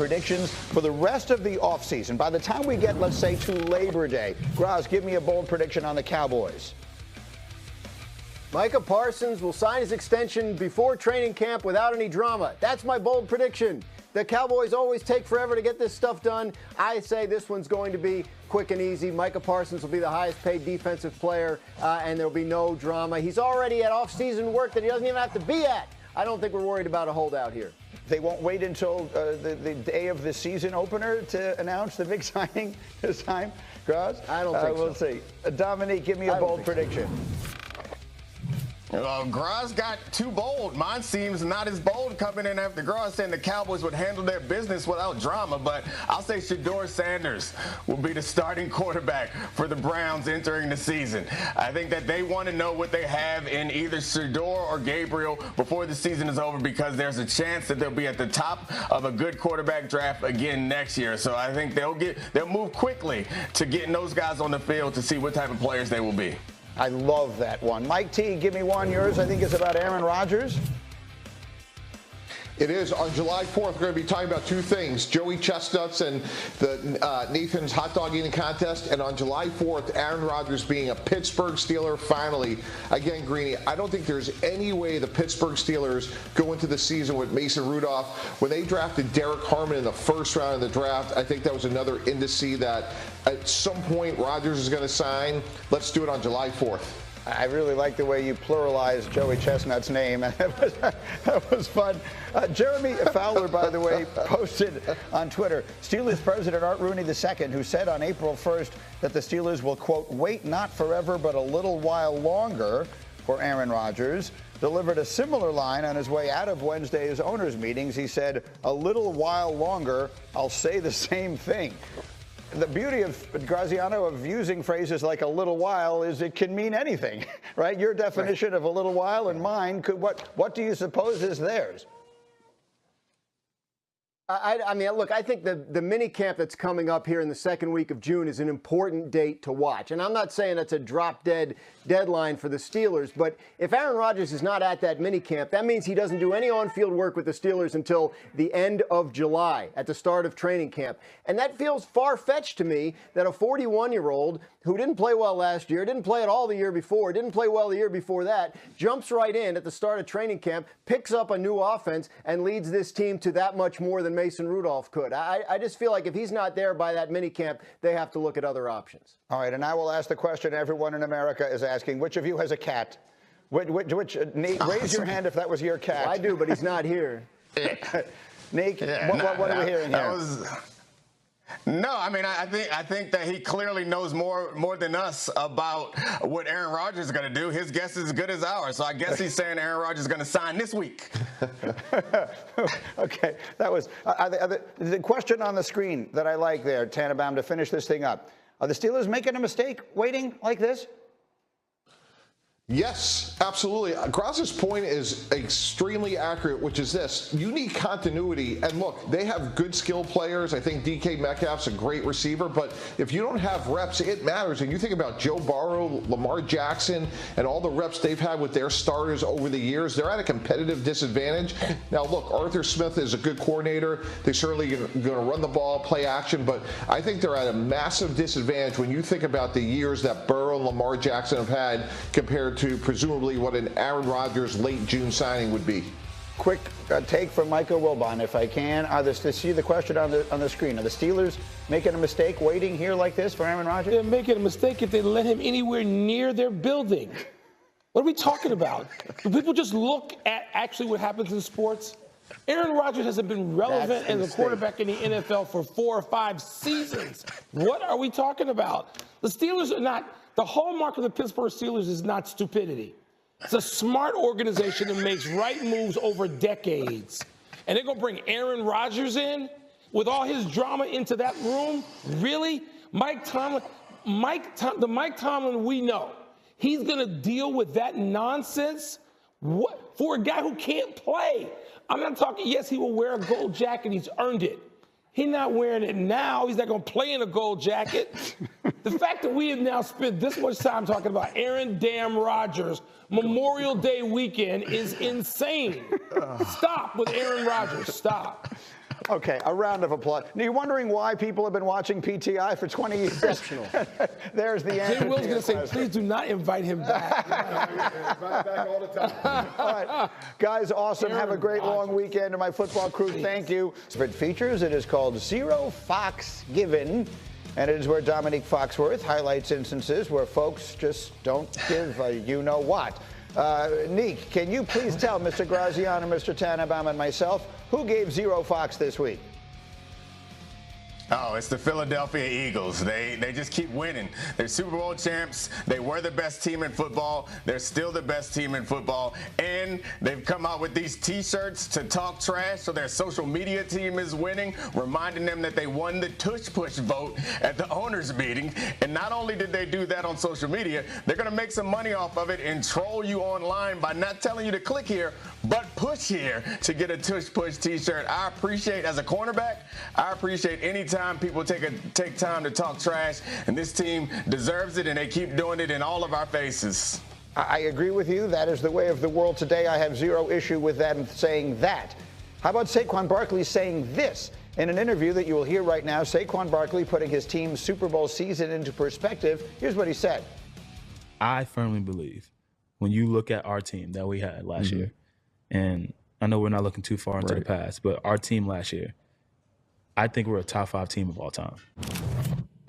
predictions for the rest of the offseason. By the time we get, let's say, to Labor Day, Graz, give me a bold prediction on the Cowboys. Micah Parsons will sign his extension before training camp without any drama. That's my bold prediction. The Cowboys always take forever to get this stuff done. I say this one's going to be quick and easy. Micah Parsons will be the highest paid defensive player, and there'll be no drama. He's already at off-season work that he doesn't even have to be at. I don't think we're worried about a holdout here. They won't wait until the day of the season opener to announce the big signing this time, Graz? I don't think so. We'll see. Dominique, give me a bold prediction. Graz got too bold. Mine seems not as bold coming in after Graz saying the Cowboys would handle their business without drama, but I'll say Shedeur Sanders will be the starting quarterback for the Browns entering the season. I think that they want to know what they have in either Shedeur or Gabriel before the season is over, because there's a chance that they'll be at the top of a good quarterback draft again next year. So I think they'll move quickly to getting those guys on the field to see what type of players they will be. I love that one. Mike T, give me one. Yours, I think, is about Aaron Rodgers. It is. On July 4th, we're going to be talking about two things: Joey Chestnuts and the Nathan's hot dog eating contest. And on July 4th, Aaron Rodgers being a Pittsburgh Steeler finally. Again, Greeny, I don't think there's any way the Pittsburgh Steelers go into the season with Mason Rudolph. When they drafted Derek Harmon in the first round of the draft, I think that was another indice that at some point Rodgers is going to sign. Let's do it on July 4th. I really like the way you pluralized Joey Chestnut's name. That was fun. Jeremy Fowler, by the way, posted on Twitter, Steelers president Art Rooney II, who said on April 1st that the Steelers will, quote, wait not forever but a little while longer for Aaron Rodgers, delivered a similar line on his way out of Wednesday's owners' meetings. He said, a little while longer, I'll say the same thing. The beauty of Graziano of using phrases like a little while is it can mean anything, right? Your definition of a little while and mine could, what do you suppose is theirs? I mean, look, I think the mini camp that's coming up here in the second week of June is an important date to watch. And I'm not saying it's a drop-dead deadline for the Steelers, but if Aaron Rodgers is not at that mini camp, that means he doesn't do any on-field work with the Steelers until the end of July, at the start of training camp. And that feels far-fetched to me that a 41-year-old who didn't play well last year, didn't play at all the year before, didn't play well the year before that, jumps right in at the start of training camp, picks up a new offense, and leads this team to that much more than Mason Rudolph could. I just feel like if he's not there by that minicamp, they have to look at other options. All right, and I will ask the question everyone in America is asking, which of you has a cat? Nate, raise your hand if that was your cat. Well, I do, but he's not here. Nate, what are we hearing here? No, I mean, I think that he clearly knows more than us about what Aaron Rodgers is going to do. His guess is as good as ours. So I guess he's saying Aaron Rodgers is going to sign this week. Okay, that was the question on the screen that I like there, Tannenbaum, to finish this thing up. Are the Steelers making a mistake waiting like this? Yes, absolutely. Graz's point is extremely accurate, which is this. You need continuity. And look, they have good skill players. I think DK Metcalf's a great receiver. But if you don't have reps, it matters. And you think about Joe Burrow, Lamar Jackson, and all the reps they've had with their starters over the years, they're at a competitive disadvantage. Now, look, Arthur Smith is a good coordinator. They're certainly going to run the ball, play action. But I think they're at a massive disadvantage when you think about the years that Burrow and Lamar Jackson have had compared to presumably what an Aaron Rodgers late June signing would be. Quick take from Michael Wilbon, if I can. See the question on the screen. Are the Steelers making a mistake waiting here like this for Aaron Rodgers? They're making a mistake if they let him anywhere near their building. What are we talking about? Do people just look at actually what happens in sports? Aaron Rodgers hasn't been relevant as a quarterback in the NFL for 4 or 5 seasons. What are we talking about? The Steelers are not. The hallmark of the Pittsburgh Steelers is not stupidity. It's a smart organization that makes right moves over decades. And they're going to bring Aaron Rodgers in with all his drama into that room? Really? The Mike Tomlin we know, he's going to deal with that nonsense? What? For a guy who can't play. I'm not talking, yes, he will wear a gold jacket. He's earned it. He's not wearing it now. He's not going to play in a gold jacket. The fact that we have now spent this much time talking about Aaron damn Rodgers Memorial Day weekend is insane. Stop with Aaron Rodgers. Stop. Okay, a round of applause. Now, you're wondering why people have been watching PTI for 20 years? Exceptional. There's the answer. Jim Will's going to say, please do not invite him back. Invite back all the time. All right, guys, awesome. Have a great long weekend. To my football crew, thank you. It features, it is called Zero Fox Given, and it is where Dominique Foxworth highlights instances where folks just don't give a you-know-what. Neek, can you please tell Mr. Graziano, Mr. Tannenbaum, and myself who gave Zero Fox this week? Oh, it's the Philadelphia Eagles. They just keep winning. They're Super Bowl champs. They were the best team in football. They're still the best team in football. And they've come out with these T-shirts to talk trash, so their social media team is winning, reminding them that they won the tush-push vote at the owners' meeting. And not only did they do that on social media, they're going to make some money off of it and troll you online by not telling you to click here, but push here to get a tush-push T-shirt. I appreciate, as a cornerback, I appreciate any time people take time to talk trash, and this team deserves it, and they keep doing it in all of our faces. I agree with you. That is the way of the world today. I have zero issue with them saying that. How about Saquon Barkley saying this? In an interview that you will hear right now, Saquon Barkley putting his team's Super Bowl season into perspective. Here's what he said. I firmly believe when you look at our team that we had last year, and I know we're not looking too far into the past, but our team last year, I think we're a top 5 team of all time.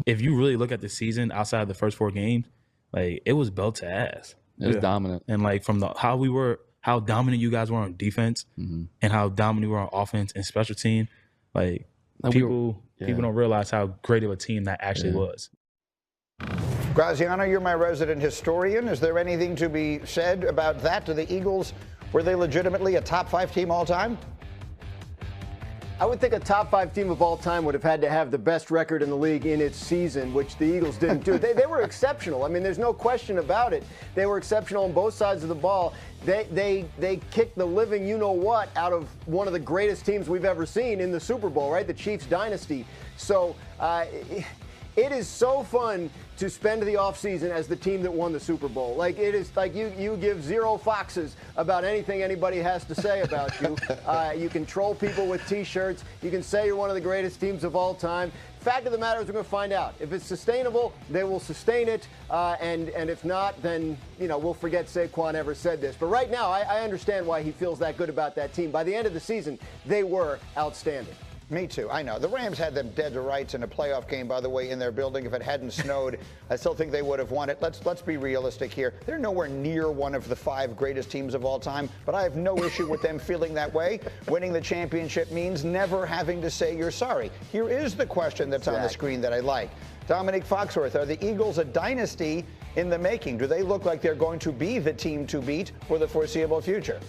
If you really look at the season outside of the first 4 games, like, it was belt to ass. It was dominant. And like from how dominant you guys were on defense and how dominant we were on offense and special team, like people don't realize how great of a team that actually was. Graziano, you're my resident historian. Is there anything to be said about that? To the Eagles, were they legitimately a top 5 team all time? I would think a top 5 team of all time would have had to have the best record in the league in its season, which the Eagles didn't do. They were exceptional. I mean, there's no question about it. They were exceptional on both sides of the ball. They kicked the living you-know-what out of one of the greatest teams we've ever seen in the Super Bowl, right? The Chiefs dynasty. So it is so fun to spend the offseason as the team that won the Super Bowl. Like, it is like you give zero foxes about anything anybody has to say about you. You can troll people with T-shirts. You can say you're one of the greatest teams of all time. Fact of the matter is, we're going to find out. If it's sustainable, they will sustain it. And if not, then, we'll forget Saquon ever said this. But right now, I understand why he feels that good about that team. By the end of the season, they were outstanding. Me too. I know. The Rams had them dead to rights in a playoff game, by the way, in their building. If it hadn't snowed, I still think they would have won it. Let's be realistic here. They're nowhere near one of the 5 greatest teams of all time, but I have no issue with them feeling that way. Winning the championship means never having to say you're sorry. Here is the question that's on the screen that I like. Dominique Foxworth, are the Eagles a dynasty in the making? Do they look like they're going to be the team to beat for the foreseeable future?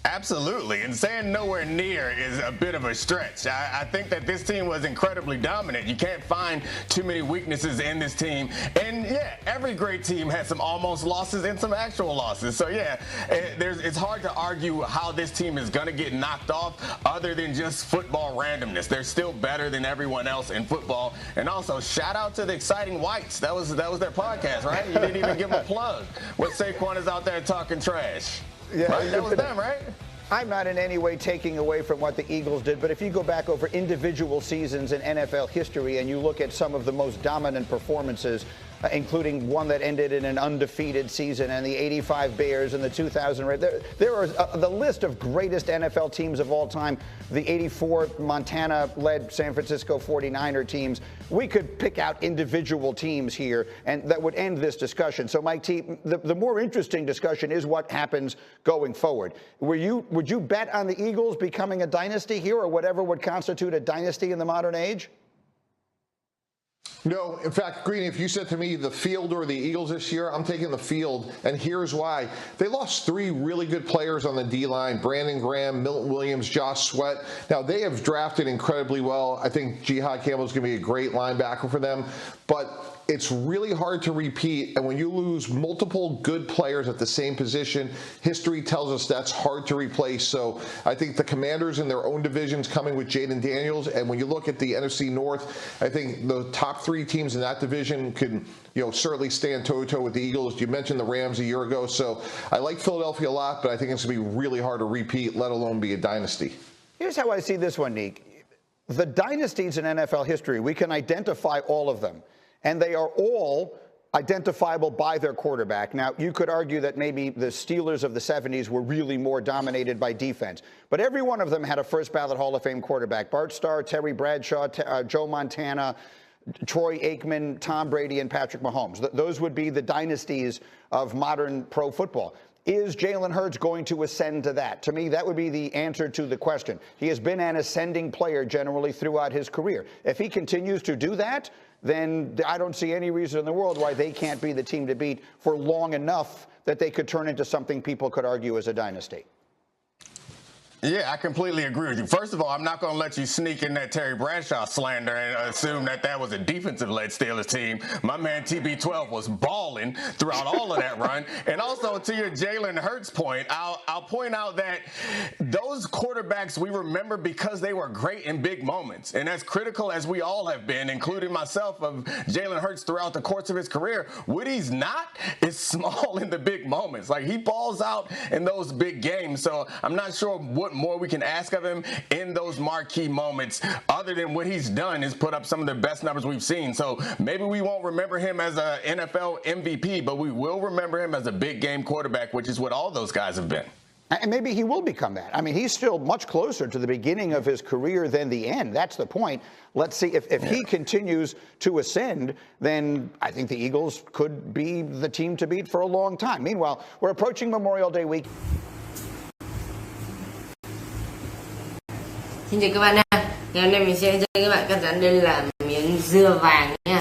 Absolutely, and saying nowhere near is a bit of a stretch. I think that this team was incredibly dominant. You can't find too many weaknesses in this team. And yeah, every great team has some almost losses and some actual losses. So yeah, it's hard to argue how this team is going to get knocked off other than just football randomness. They're still better than everyone else in football. And also, shout out to the Exciting Whites. That was their podcast, right? You didn't even give them a plug. When Saquon is out there talking trash. Yeah, right? That was them, right? I'm not in any way taking away from what the Eagles did, but if you go back over individual seasons in NFL history and you look at some of the most dominant performances, including one that ended in an undefeated season and the 85 Bears and the 2000 Reds. There are the list of greatest NFL teams of all time, the 84 Montana-led San Francisco 49er teams. We could pick out individual teams here, and that would end this discussion. So, Mike T, the more interesting discussion is what happens going forward. Would you bet on the Eagles becoming a dynasty here, or whatever would constitute a dynasty in the modern age? No, in fact, Greeny, if you said to me the field or the Eagles this year, I'm taking the field, and here's why. They lost 3 really good players on the D-line, Brandon Graham, Milton Williams, Josh Sweat. Now, they have drafted incredibly well. I think Jihad Campbell is going to be a great linebacker for them, but it's really hard to repeat, and when you lose multiple good players at the same position, history tells us that's hard to replace. So I think the Commanders in their own divisions coming with Jaden Daniels, and when you look at the NFC North, I think the top 3 teams in that division can, certainly stand toe-to-toe with the Eagles. You mentioned the Rams a year ago, so I like Philadelphia a lot, but I think it's going to be really hard to repeat, let alone be a dynasty. Here's how I see this one, Neek. The dynasties in NFL history, we can identify all of them, and they are all identifiable by their quarterback. Now, you could argue that maybe the Steelers of the 70s were really more dominated by defense, but every one of them had a first ballot Hall of Fame quarterback. Bart Starr, Terry Bradshaw, Joe Montana, Troy Aikman, Tom Brady, and Patrick Mahomes. Those would be the dynasties of modern pro football. Is Jalen Hurts going to ascend to that? To me, that would be the answer to the question. He has been an ascending player generally throughout his career. If he continues to do that, then I don't see any reason in the world why they can't be the team to beat for long enough that they could turn into something people could argue as a dynasty. Yeah, I completely agree with you. First of all, I'm not going to let you sneak in that Terry Bradshaw slander and assume that that was a defensive-led Steelers team. My man TB12 was balling throughout all of that run. And also, to your Jalen Hurts point, I'll point out that those quarterbacks we remember because they were great in big moments. And as critical as we all have been, including myself, of Jalen Hurts throughout the course of his career, what he's not is small in the big moments. Like, he balls out in those big games. So I'm not sure what more we can ask of him in those marquee moments, other than what he's done is put up some of the best numbers we've seen. So maybe we won't remember him as an NFL MVP, but we will remember him as a big game quarterback, which is what all those guys have been. And maybe he will become that. I mean, he's still much closer to the beginning of his career than the end. That's the point. Let's see if he continues to ascend, then I think the Eagles could be the team to beat for a long time. Meanwhile, we're approaching Memorial Day week. Xin chào các bạn nha. Ngày hôm nay mình sẽ cho các bạn cắt rán đây là miếng dưa vàng nha.